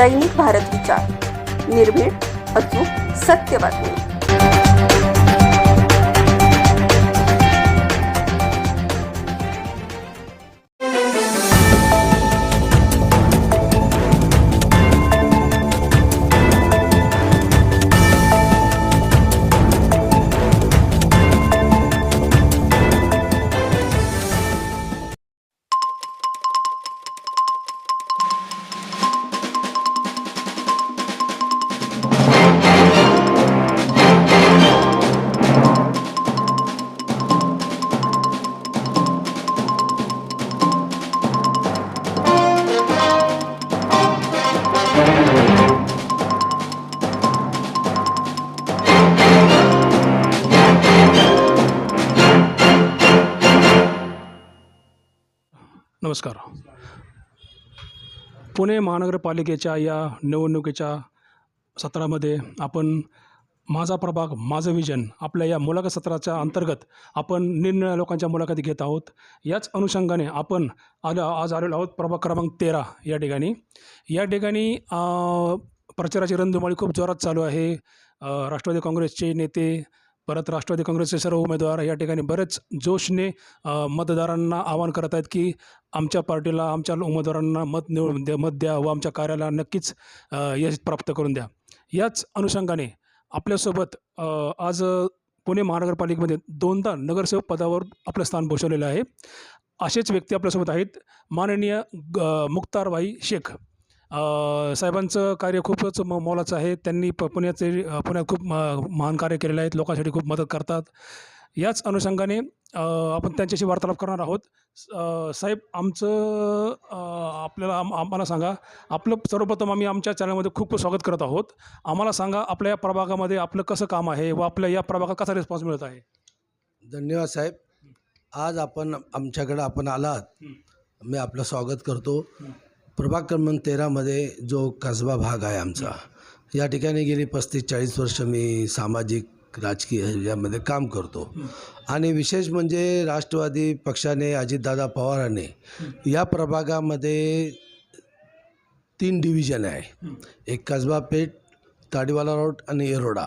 दैनिक भारत विचार, निर्भीड, अचूक, सत्य बातमी. नमस्कार. पुणे महानगरपालिकेच्या या निवडणुकीच्या सत्रामध्ये आपण माझा प्रभाग माझं विजन आपल्या या मुलाखत सत्राच्या अंतर्गत आपण निरनिराळ्या लोकांच्या मुलाखती घेत आहोत. याच अनुषंगाने आपण आज आलेलो आहोत प्रभाग क्रमांक 13 या ठिकाणी. प्रचाराची रणधुमाळी खूप जोरात चालू आहे. राष्ट्रवादी काँग्रेसचे नेते, परत राष्ट्रवादी काँग्रेसचे सर्व उमेदवार या ठिकाणी बरेच जोशने मतदारांना आवाहन करत आहेत की आमच्या पार्टीला, आमच्या उमेदवारांना मत द्या व आमच्या कार्याला नक्कीच यश प्राप्त करून द्या. याच अनुषंगाने आपल्यासोबत आज पुणे महानगरपालिकेमध्ये 2दा नगरसेवक पदावर आपलं स्थान भूषवलेलं आहे. असेच व्यक्ती आपल्यासोबत आहेत. माननीय मुख्तारबाई शेख साहेबांचं कार्य खूपच मोलाचं आहे. त्यांनी पुण्यात खूप महान कार्य केलेलं आहे. लोकांसाठी खूप मदत करतात. याच अनुषंगाने आपण त्यांच्याशी वार्तालाप करणार आहोत. साहेब, आम्हाला सांगा, आपलं सर्वप्रथम आम्ही आमच्या चॅनलमध्ये खूप स्वागत करत आहोत. आम्हाला सांगा, आपल्या या प्रभागामध्ये आपलं कसं काम आहे व आपल्या या प्रभागात कसा रिस्पॉन्स मिळत आहे? धन्यवाद साहेब. आज आमच्याकडे आपण आलात, मी आपलं स्वागत करतो. प्रभाग क्रमांक 13मध्ये जो कसबा भाग आहे आमचा, या ठिकाणी गेली 35-40 वर्ष मी सामाजिक राजकीय यामध्ये काम करतो. आणि विशेष म्हणजे राष्ट्रवादी पक्षाने, अजितदादा पवारांनी या प्रभागामध्ये 3 डिव्हिजन आहे. एक कसबा पेठ, ताडीवाला रोड आणि येरोडा.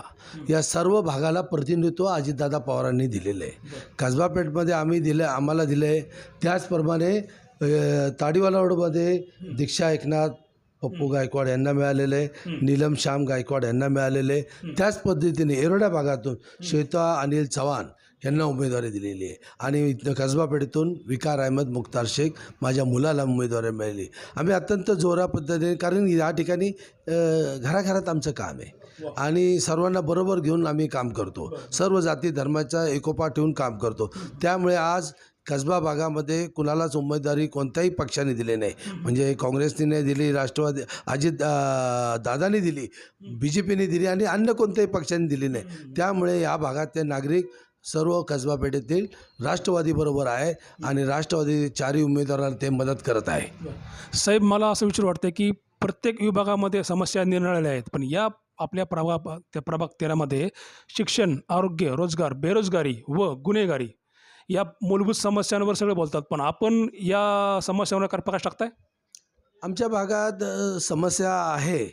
या सर्व भागाला प्रतिनिधित्व अजितदादा पवारांनी दिलेलं आहे. कसबा पेठमध्ये आम्हाला दिलं आहे. त्याचप्रमाणे ताडीवाला रोडमध्ये दीक्षा एकनाथ पप्पू गायकवाड यांना मिळालेलं आहे, नीलम श्याम गायकवाड यांना मिळालेलं आहे. त्याच पद्धतीने येरोडा भागातून श्वेता अनिल चव्हाण यांना उमेदवारी दिलेली आहे. आणि कसबा पेठेतून विकार अहमद मुख्तार शेख माझ्या मुलाला उमेदवारी मिळाली. आम्ही अत्यंत जोरा पद्धतीने, कारण या ठिकाणी घराघरात आमचं काम आहे आणि सर्वांना बरोबर घेऊन आम्ही काम करतो. सर्व जाती धर्माचा एकोपा ठेवून काम करतो. त्यामुळे आज कसबा भागामध्ये कुणालाच उमेदवारी कोणत्याही पक्षाने दिली नाही. म्हणजे काँग्रेसने नाही दिली, राष्ट्रवादी दादानी दिली, BJPने दिली आणि अन्य कोणत्याही पक्षाने दिली नाही. त्यामुळे या भागातले नागरिक सर्व कसबा पेठेतील राष्ट्रवादीबरोबर आहे आणि राष्ट्रवादी 4ही उमेदवारांना ते मदत करत आहे. साहेब, मला असं विचारू वाटतं की प्रत्येक विभागामध्ये समस्या निरनिराळ्या आहेत, पण या आपल्या प्रभाग 13मध्ये शिक्षण, आरोग्य, रोजगार, बेरोजगारी व गुन्हेगारी या मूलभूत समस्यांवर सगळे बोलतात, पण आपण या समस्यांवर काय प्रकाश टाकताय? आमच्या भागात समस्या आहे,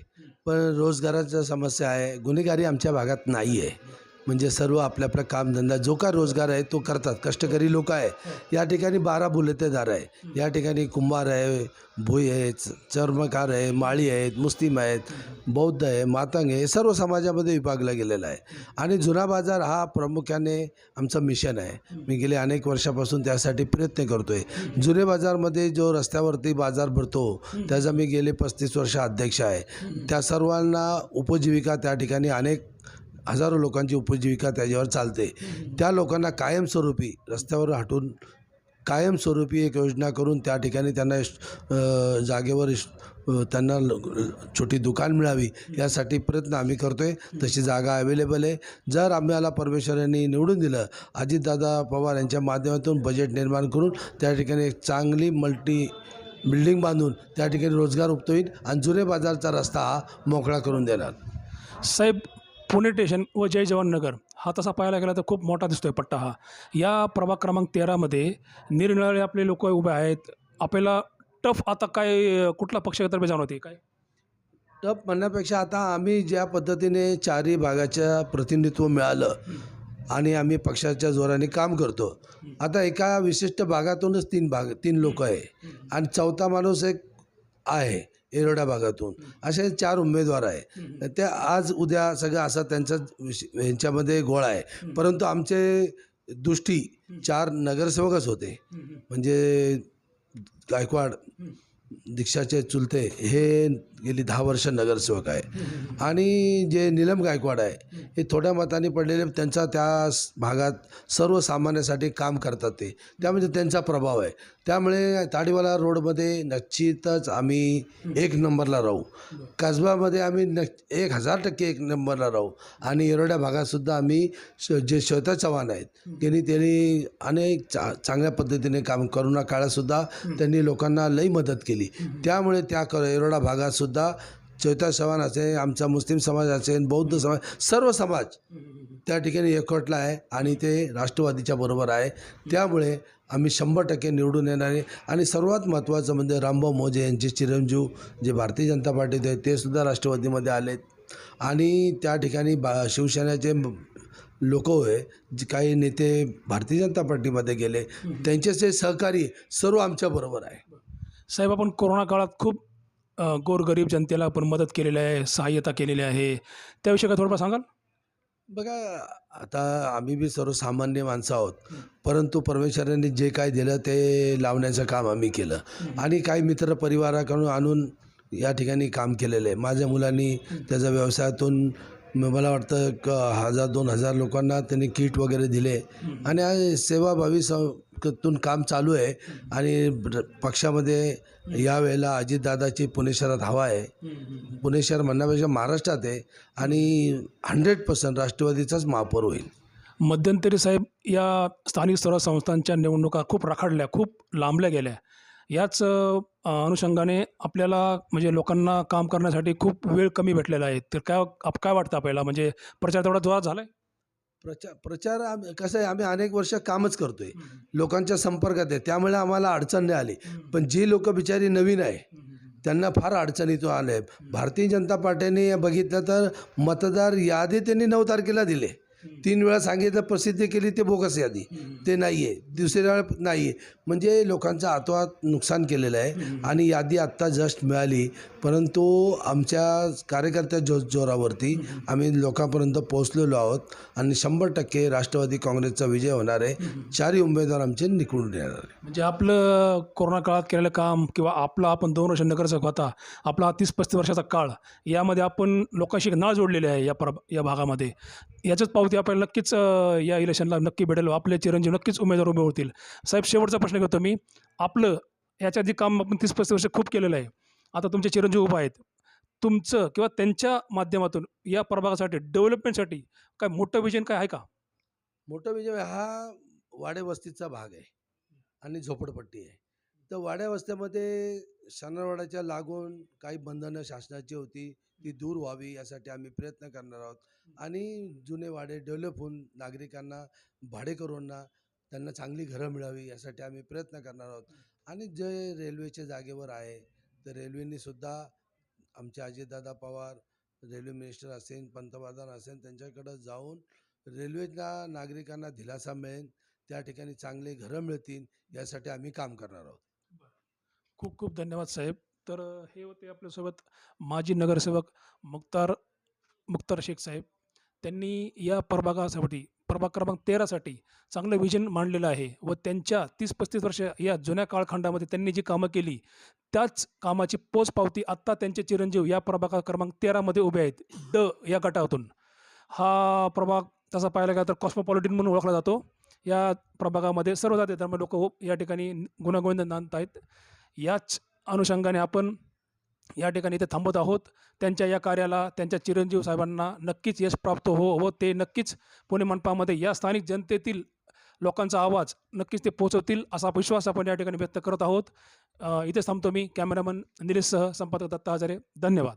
पण रोजगाराच्या समस्या आहे. गुन्हेगारी आमच्या भागात नाही आहे. म्हणजे सर्व आपल्या कामधंदा, जो काय रोजगार आहे तो करतात. कष्टकरी लोक आहे. या ठिकाणी 12 बुलेतेदार आहे. या ठिकाणी कुंभार आहे, भोई आहेत, चर्मकार आहे, माळी आहेत, मुस्लिम आहेत, बौद्ध आहे, मातंग आहे. सर्व समाजामध्ये विभागला गेलेला आहे. आणि जुना बाजार हा प्रामुख्याने आमचं मिशन आहे. मी गेले अनेक वर्षापासून त्यासाठी प्रयत्न करतो आहे. जुने बाजारमध्ये जो रस्त्यावरती बाजार भरतो त्याचा मी गेले 35 वर्ष अध्यक्ष आहे. त्या सर्वांना उपजीविका, त्या ठिकाणी अनेक हजारो लोकांची उपजीविका त्याच्यावर चालते. त्या लोकांना कायमस्वरूपी रस्त्यावर हटून कायमस्वरूपी एक योजना करून त्या ठिकाणी त्यांना जागेवर त्यांना छोटी दुकान मिळावी यासाठी प्रयत्न आम्ही करतो आहे. तशी जागा अवेलेबल आहे. जर आम्हाला परमेश्वरांनी निवडून दिलं, अजितदादा पवार यांच्या माध्यमातून बजेट निर्माण करून त्या ठिकाणी एक चांगली बिल्डिंग बांधून त्या ठिकाणी रोजगार उपलब्ध होईल आणि जुने बाजारचा रस्ता हा मोकळा करून देणार. साहेब, पुणे स्टेशन व जय जवान नगर हा तसा पाहायला गेला तर खूप मोठा दिसतोय पट्टा हा. या प्रभाग क्रमांक 13मध्ये निरनिराळे आपले लोक उभे आहेत. आपल्याला टफ आता काय कुठला पक्षातर्फे जाणवते काय? टप म्हणण्यापेक्षा आता आम्ही ज्या पद्धतीने चारही भागाचं प्रतिनिधित्व मिळालं आणि आम्ही पक्षाच्या जोराने काम करतो. आता एका विशिष्ट भागातूनच तीन लोक आहे आणि चौथा माणूस एक आहे येरवडा भागातून, असे 4 उमेदवार आहे. ते आज उद्या सगळं असा त्यांचा यांच्यामध्ये गोळा आहे. परंतु आमचे दृष्टी 4 नगरसेवकच होते. म्हणजे गायकवाड दीक्षाचे चुलते हे गेली 10 वर्ष नगरसेवक आहे आणि जे नीलम गायकवाड आहे हे थोड्या मताने पडलेले, त्यांचा त्या भागात सर्वसामान्यासाठी काम करतात ते, त्यामध्ये त्यांचा प्रभाव आहे. त्यामुळे ताडीवाला रोडमध्ये निश्चितच आम्ही 1 नंबरला राहू. कसबामध्ये आम्ही 1000% 1 नंबरला राहू. आणि येरवड्या भागातसुद्धा आम्ही जे श्वेता चव्हाण आहेत त्यांनी अनेक चांगल्या पद्धतीने काम, करोना काळातसुद्धा त्यांनी लोकांना लई मदत केली. त्यामुळे त्या येरवडा भागातसुद्धा श्वेता चव्हाण असेल, आमचा मुस्लिम समाज असेल, बौद्ध समाज, सर्व समाज त्या ठिकाणी एकवटला आहे आणि ते राष्ट्रवादीच्या बरोबर आहे. त्यामुळे आम्ही 100% निवडून येणार आहे. आणि सर्वात महत्त्वाचं म्हणजे रामभाऊ मोजे यांचे चिरंजीव जे भारतीय जनता पार्टीत आहेत ते सुद्धा राष्ट्रवादीमध्ये आलेत. आणि त्या ठिकाणी शिवसेनेचे लोक होय, जे काही नेते भारतीय जनता पार्टीमध्ये गेले, त्यांचे जे सहकारी सर्व आमच्याबरोबर आहे. साहेब, आपण कोरोना काळात खूप गोरगरीब जनतेला आपण मदत केलेली आहे, सहाय्यता केलेली आहे, त्याविषयी काय थोडंफार सांगाल? बघा, आता आम्ही बी सर्वसामान्य माणसं आहोत, परंतु परमेश्वराने जे काय दिलं ते लावण्याचं काम आम्ही केलं. आणि काही मित्र परिवाराकडून आणून या ठिकाणी काम केलेलं आहे. माझ्या मुलांनी त्याच्या व्यवसायातून मला वाटतं 1000-2000 लोकांना त्यांनी किट वगैरे दिले. आणि आज सेवाभावी तून काम चालू आहे. आणि पक्षामध्ये यावेळेला अजितदादाची पुणे शहरात हवा आहे. पुणे शहर म्हणण्यापेक्षा महाराष्ट्रात आहे. आणि 100% राष्ट्रवादीचाच महापौर होईल. मध्यंतरी साहेब, या स्थानिक स्वराज्य संस्थांच्या निवडणुका खूप रखडल्या, खूप लांबल्या गेल्या. याच अनुषंगाने आपल्याला म्हणजे लोकांना काम करण्यासाठी खूप वेळ कमी भेटलेला आहे. तर काय वाटतं आपल्याला, म्हणजे प्रचार तेवढा जोरात झाला आहे? प्रचार कसं आहे, आम्ही अनेक वर्ष कामच करतो आहे, लोकांच्या संपर्कात आहे, त्यामुळे आम्हाला अडचण नाही आली. पण जी लोक बिचारी नवीन आहे त्यांना फार अडचणीतून आले. भारतीय जनता पार्टीने बघितलं तर मतदार यादी त्यांनी 9 तारखेला दिले. 3 वेळा सांगितलं, प्रसिद्धी केली, ते बोगस यादी, ते नाही आहे. दुसऱ्या वेळा नाही आहे. म्हणजे लोकांचं आतोआत नुकसान केलेलं आहे. आणि यादी आत्ता जस्ट मिळाली, परंतु आमच्या कार्यकर्त्या जोरावरती आम्ही लोकांपर्यंत पोहोचलेलो आहोत. आणि 100% राष्ट्रवादी काँग्रेसचा विजय होणार आहे. 4ही उमेदवार आमचे निवडून येणार आहे. म्हणजे आपलं कोरोना काळात केलेलं काम किंवा आपण 2 वर्ष नगरसेवक होता, आपला 30-35 वर्षाचा काळ, यामध्ये आपण लोकांशी नाळ जोडलेले आहे या भागामध्ये. याचंच पावती आपल्याला नक्कीच या इलेक्शनला नक्की भेटेल. आपले चिरंजीव नक्कीच उमेदवार उभे होतील. साहेब, शेवटचा प्रश्न घेतो मी. आपलं याच्या आधी काम आपण 30-35 वर्ष खूप केलेलं आहे. आता तुमचे चिरंजीव उभा आहेत. तुमचं किंवा त्यांच्या माध्यमातून या प्रभागासाठी, डेव्हलपमेंटसाठी काय मोठं विजन काय आहे का? मोठा विजय हा वाडे वस्तीचा भाग आहे आणि झोपडपट्टी आहे. तर वाड्या वस्त्यामध्ये शनिवारवाड्याच्या लागून काही बंधनं शासनाची होती, ती दूर व्हावी यासाठी आम्ही प्रयत्न करणार आहोत. आणि जुने वाडे डेव्हलप होऊन नागरिकांना, भाडेकरूंना त्यांना चांगली घरं मिळावी यासाठी आम्ही प्रयत्न करणार आहोत. आणि जे रेल्वेच्या जागेवर आहे, तर रेल्वेने सुद्धा आमचे अजितदादा पवार, रेल्वे मिनिस्टर असेल, पंतप्रधान असेल, त्यांच्याकडं जाऊन रेल्वेला नागरिकांना दिलासा मिळेल, त्या ठिकाणी चांगले घरं मिळतील यासाठी आम्ही काम करणार आहोत. खूप खूप धन्यवाद साहेब. तर हे होते आपल्यासोबत माजी नगरसेवक मुख्तार शेख साहेब. त्यांनी या प्रभागासाठी, प्रभाग क्रमांक 13साठी चांगलं विजन मांडलेलं आहे. व त्यांच्या 30-35 वर्ष या जुन्या काळखंडामध्ये त्यांनी जी कामं केली, त्याच कामाची पोचपावती आत्ता त्यांचे चिरंजीव या प्रभाग क्रमांक 13मध्ये उभे आहेत, ड या गटातून. हा प्रभाग तसा पाहायला गेला तर कॉस्मोपॉलिटन म्हणून ओळखला जातो. या प्रभागामध्ये सर्व जाती धर्म लोक या ठिकाणी गुण्यागोविंद नांदत आहेत. याच अनुषंगाने आपण या ठिकाणी इथे थांबत आहोत. त्यांच्या या कार्याला, त्यांच्या चिरंजीव साहेबांना नक्कीच यश प्राप्त हो व ते नक्कीच पुणे मनपामध्ये या स्थानिक जनतेतील लोकांचा आवाज नक्कीच ते पोहोचवतील, असा विश्वास आपण या ठिकाणी व्यक्त करत आहोत. इथेच थांबतो मी. कॅमेरामन निलेशसह संपादक दत्ता हजारे. धन्यवाद.